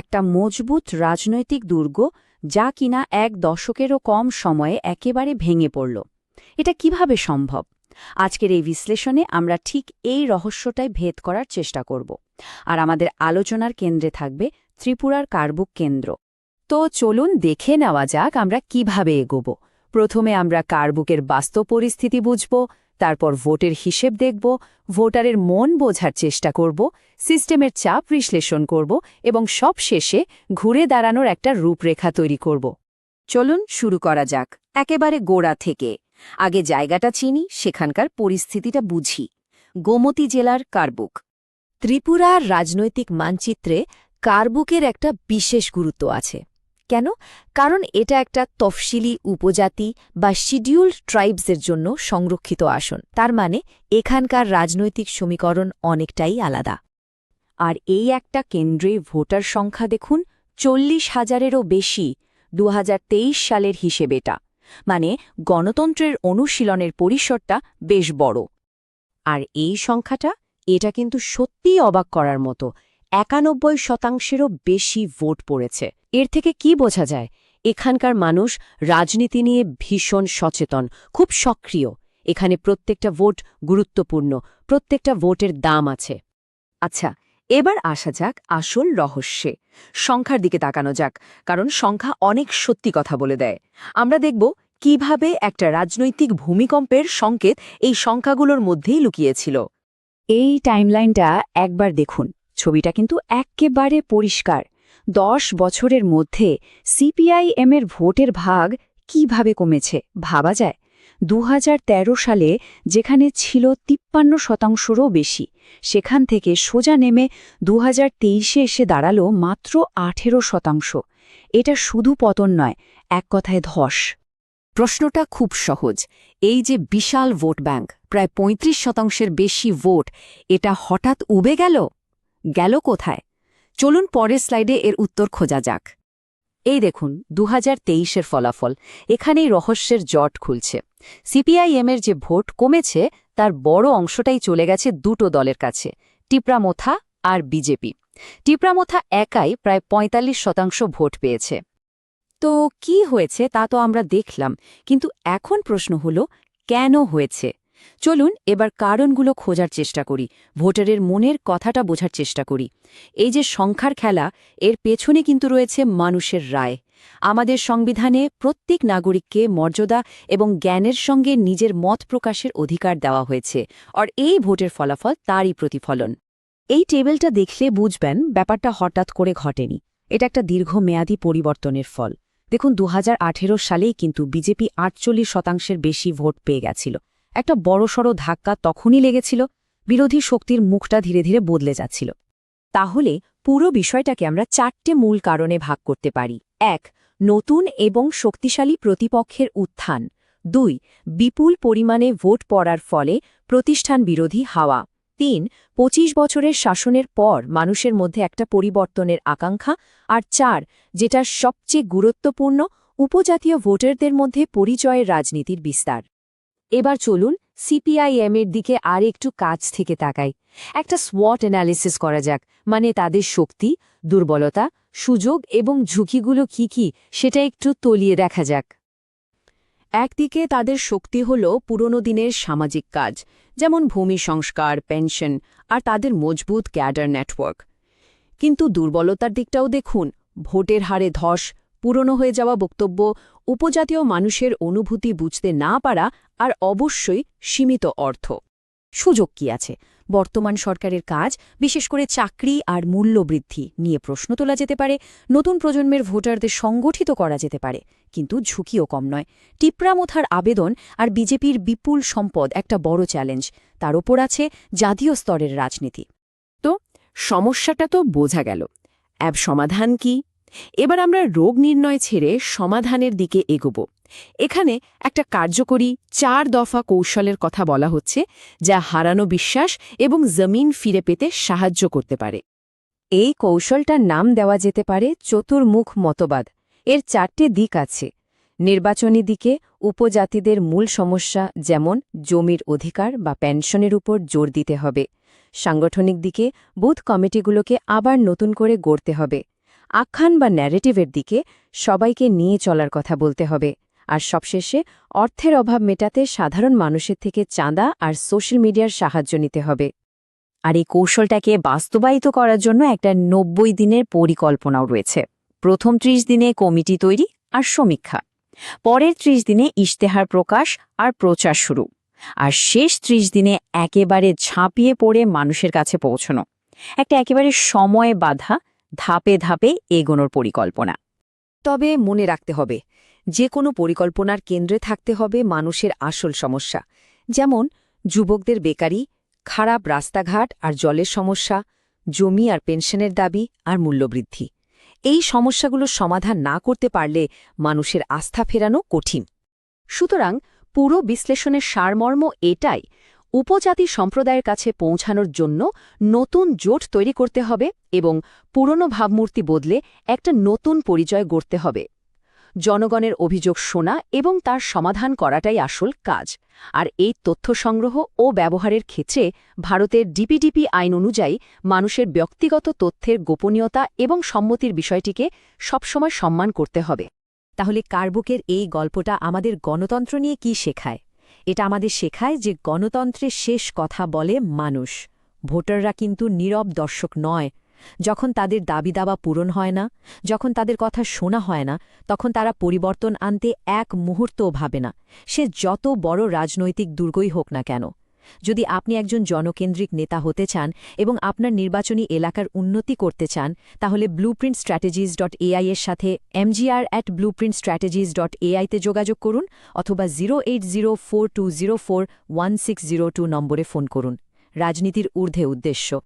একটা মজবুত রাজনৈতিক দুর্গ যা কিনা এক দশকেরও কম সময়ে একেবারে ভেঙে পড়ল। এটা কিভাবে সম্ভব? আজকের এই বিশ্লেষণে আমরা ঠিক এই রহস্যটাই ভেদ করার চেষ্টা করব। আর আমাদের আলোচনার কেন্দ্রে থাকবে ত্রিপুরার কারবুক কেন্দ্র। তো চলুন দেখে নেওয়া যাক আমরা কিভাবে এগোব। প্রথমে আমরা কারবুকের বাস্তব পরিস্থিতি বুঝব, তারপর ভোটের হিসেব দেখব, ভোটারের মন বোঝার চেষ্টা করব, সিস্টেমের চাপ বিশ্লেষণ করব এবং সব শেষে ঘুরে দাঁড়ানোর একটা রূপরেখা তৈরি করব। চলুন শুরু করা যাক একেবারে গোড়া থেকে। আগে জায়গাটা চিনি, সেখানকার পরিস্থিতিটা বুঝি। গোমতী জেলার কারবুক। ত্রিপুরার রাজনৈতিক মানচিত্রে কারবুকের একটা বিশেষ গুরুত্ব আছে। কেন? কারণ এটা একটা তফসিলি উপজাতি বা শিডিউলড ট্রাইবসের জন্য সংরক্ষিত আসন। তার মানে এখানকার রাজনৈতিক সমীকরণ অনেকটাই আলাদা। আর এই একটা কেন্দ্রে ভোটার সংখ্যা দেখুন, 40,000-এরও বেশি 2023 সালের হিসেবেটা। মানে গণতন্ত্রের অনুশীলনের পরিসরটা বেশ বড়। আর এই সংখ্যাটা, এটা কিন্তু সত্যিই অবাক করার মতো। 91%-এরও বেশি ভোট পড়েছে। এর থেকে কি বোঝা যায়? এখানকার মানুষ রাজনীতি নিয়ে ভীষণ সচেতন, খুব সক্রিয়। এখানে প্রত্যেকটা ভোট গুরুত্বপূর্ণ, প্রত্যেকটা ভোটের দাম আছে। আচ্ছা, এবার আসা যাক আসল রহস্যে। সংখ্যার দিকে তাকানো যাক, কারণ সংখ্যা অনেক সত্যি কথা বলে দেয়। আমরা দেখব কিভাবে একটা রাজনৈতিক ভূমিকম্পের সংকেত এই সংখ্যাগুলোর মধ্যেই লুকিয়েছিল। এই টাইমলাইনটা একবার দেখুন। ছবিটা কিন্তু একেবারে পরিষ্কার। 10 বছরের মধ্যে সিপিআইএমের ভোটের ভাগ কিভাবে কমেছে ভাবা যায়। 2013 সালে যেখানে ছিল 53%-রও বেশি, সেখান থেকে সোজা নেমে 2023-এ এসে দাঁড়ালো মাত্র 18%। এটা শুধু পতন নয়, এক কথায় ধস। প্রশ্নটা খুব সহজ। এই যে বিশাল ভোট ব্যাংক, প্রায় 35%-এর বেশি ভোট, এটা হঠাৎ উবে গেল কোথায়? চলুন পরের স্লাইডে এর উত্তর খোঁজা যাক। এই দেখুন 2023-এর ফলাফল। এখানেই রহস্যের জট খুলছে। সিপিআইএমের যে ভোট কমেছে, তার বড় অংশটাই চলে গেছে দুটো দলের কাছে, টিপ্রামোথা আর বিজেপি। টিপ্রামোথা একাই প্রায় 45% ভোট পেয়েছে। তো কি হয়েছে তা তো আমরা দেখলাম, কিন্তু এখন প্রশ্ন হলো কেন হয়েছে? চলুন এবার কারণগুলো খোঁজার চেষ্টা করি, ভোটারের মনের কথাটা বোঝার চেষ্টা করি। এই যে সংখ্যার খেলা, এর পেছনে কিন্তু রয়েছে মানুষের রায়। আমাদের সংবিধানে প্রত্যেক নাগরিককে মর্যাদা এবং জ্ঞানের সঙ্গে নিজের মত প্রকাশের অধিকার দেওয়া হয়েছে, আর এই ভোটের ফলাফল তারই প্রতিফলন। এই টেবিলটা দেখলে বুঝবেন ব্যাপারটা হঠাৎ করে ঘটেনি। এটা একটা দীর্ঘমেয়াদী পরিবর্তনের ফল। দেখুন 2018 সালেই কিন্তু বিজেপি 48%-এর বেশি ভোট পেয়ে গেছিল। একটা বড়সড় ধাক্কা তখনই লেগেছিল। বিরোধী শক্তির মুখটা ধীরে ধীরে বদলে যাচ্ছিল। তাহলে পুরো বিষয়টাকে আমরা 4টে মূল কারণে ভাগ করতে পারি। 1. নতুন এবং শক্তিশালী প্রতিপক্ষের উত্থান। 2. বিপুল পরিমাণে ভোট পড়ার ফলে প্রতিষ্ঠান বিরোধী হাওয়া। 3. 25 বছরের শাসনের পর মানুষের মধ্যে একটা পরিবর্তনের আকাঙ্ক্ষা। আর 4, যেটা সবচেয়ে গুরুত্বপূর্ণ, উপজাতীয় ভোটারদের মধ্যে পরিচয়ের রাজনীতির বিস্তার। এবার চলুন সিপিআইএমের দিকে আর একটু কাছ থেকে তাকাই। একটা SWOT অ্যানালিসিস করা যাক, মানে তাদের শক্তি, দুর্বলতা, সুযোগ এবং ঝুঁকিগুলো কি সেটা একটু তলিয়ে দেখা যাক। একদিকে তাদের শক্তি হল পুরনো দিনের সামাজিক কাজ, যেমন ভূমি সংস্কার, পেনশন আর তাদের মজবুত ক্যাডার নেটওয়ার্ক। কিন্তু দুর্বলতার দিকটাও দেখুন, ভোটের হারে ধস, পুরনো হয়ে যাওয়া বক্তব্য, উপজাতীয় মানুষের অনুভূতি বুঝতে না পারা আর অবশ্যই সীমিত অর্থ। সুযোগ কি আছে? বর্তমান সরকারের কাজ, বিশেষ করে চাকরি আর মূল্যবৃদ্ধি নিয়ে প্রশ্ন তোলা যেতে পারে, নতুন প্রজন্মের ভোটারদের সংগঠিত করা যেতে পারে, কিন্তু ঝুঁকিও কম নয়। টিপ্রামোথার আবেদন আর বিজেপির বিপুল সম্পদ একটা বড় চ্যালেঞ্জ। তার ওপর আছে জাতীয় স্তরের রাজনীতি। তো সমস্যাটা তো বোঝা গেল। সমাধান কি? এবার আমরা রোগ নির্ণয় ছেড়ে সমাধানের দিকে এগোব। এখানে একটা কার্যকরী 4 দফা কৌশলের কথা বলা হচ্ছে, যা হারানো বিশ্বাস এবং জমিন ফিরে পেতে সাহায্য করতে পারে। এই কৌশলটার নাম দেওয়া যেতে পারে চতুর্মুখ মতবাদ। এর 4টে দিক আছে। নির্বাচনী দিকে উপজাতিদের মূল সমস্যা, যেমন জমির অধিকার বা পেনশনের উপর জোর দিতে হবে। সাংগঠনিক দিকে বুথ কমিটিগুলোকে আবার নতুন করে গড়তে হবে। আখ্যান বা ন্যারেটিভের দিকে সবাইকে নিয়ে চলার কথা বলতে হবে, আর সবশেষে অর্থের অভাব মেটাতে সাধারণ মানুষের থেকে চাঁদা আর সোশ্যাল মিডিয়ার সাহায্য নিতে হবে। আর এই কৌশলটাকে বাস্তবায়িত করার জন্য একটা ৯০ দিনের পরিকল্পনাও রয়েছে। প্রথম ৩০ দিনে কমিটি তৈরি আর সমীক্ষা, পরের ৩০ দিনে ইশতেহার প্রকাশ আর প্রচার শুরু, আর শেষ ৩০ দিনে একেবারে ঝাঁপিয়ে পড়ে মানুষের কাছে পৌঁছানো। একটা একেবারে সময়ে বাঁধা, ধাপে ধাপে এগোনোর পরিকল্পনা। তবে মনে রাখতে হবে, যে কোনো পরিকল্পনার কেন্দ্রে থাকতে হবে মানুষের আসল সমস্যা, যেমন যুবকদের বেকারি, খারাপ রাস্তাঘাট আর জলের সমস্যা, জমি আর পেনশনের দাবি আর মূল্যবৃদ্ধি। এই সমস্যাগুলোর সমাধান না করতে পারলে মানুষের আস্থা ফেরানো কঠিন। সুতরাং পুরো বিশ্লেষণের সারমর্ম এটাই, উপজাতি সম্প্রদায়ের কাছে পৌঁছানোর জন্য নতুন জোট তৈরি করতে হবে এবং পুরনো ভাবমূর্তি বদলে একটা নতুন পরিচয় গড়তে হবে। জনগণের অভিযোগ শোনা এবং তার সমাধান করাটাই আসল কাজ। আর এই তথ্য সংগ্রহ ও ব্যবহারের ক্ষেত্রে ভারতের ডিপিডিপি আইন অনুযায়ী মানুষের ব্যক্তিগত তথ্যের গোপনীয়তা এবং সম্মতির বিষয়টিকে সবসময় সম্মান করতে হবে। তাহলে কারবুকের এই গল্পটা আমাদের গণতন্ত্র নিয়ে কি শেখায়? এটা আমাদের শেখায় যে গণতন্ত্রের শেষ কথা বলে মানুষ। ভোটাররা কিন্তু নীরব দর্শক নয়। যখন তাদের দাবি-দাবা পূরণ হয় না, যখন তাদের কথা শোনা হয় না, তখন তারা পরিবর্তন আনতে এক মুহূর্তও ভাবে না, সে যত বড় রাজনৈতিক দুর্গই হোক না কেন। যদি আপনি একজন জনকেন্দ্রিক নেতা হতে চান এবং আপনার নির্বাচনী এলাকার উন্নতি করতে চান, তাহলে blueprintstrategies.ai এর সাথে mgr@blueprintstrategies.ai তে যোগাযোগ করুন অথবা 08042041602 নম্বরে ফোন করুন। রাজনীতির ঊর্ধ্বে উদ্দেশ্য।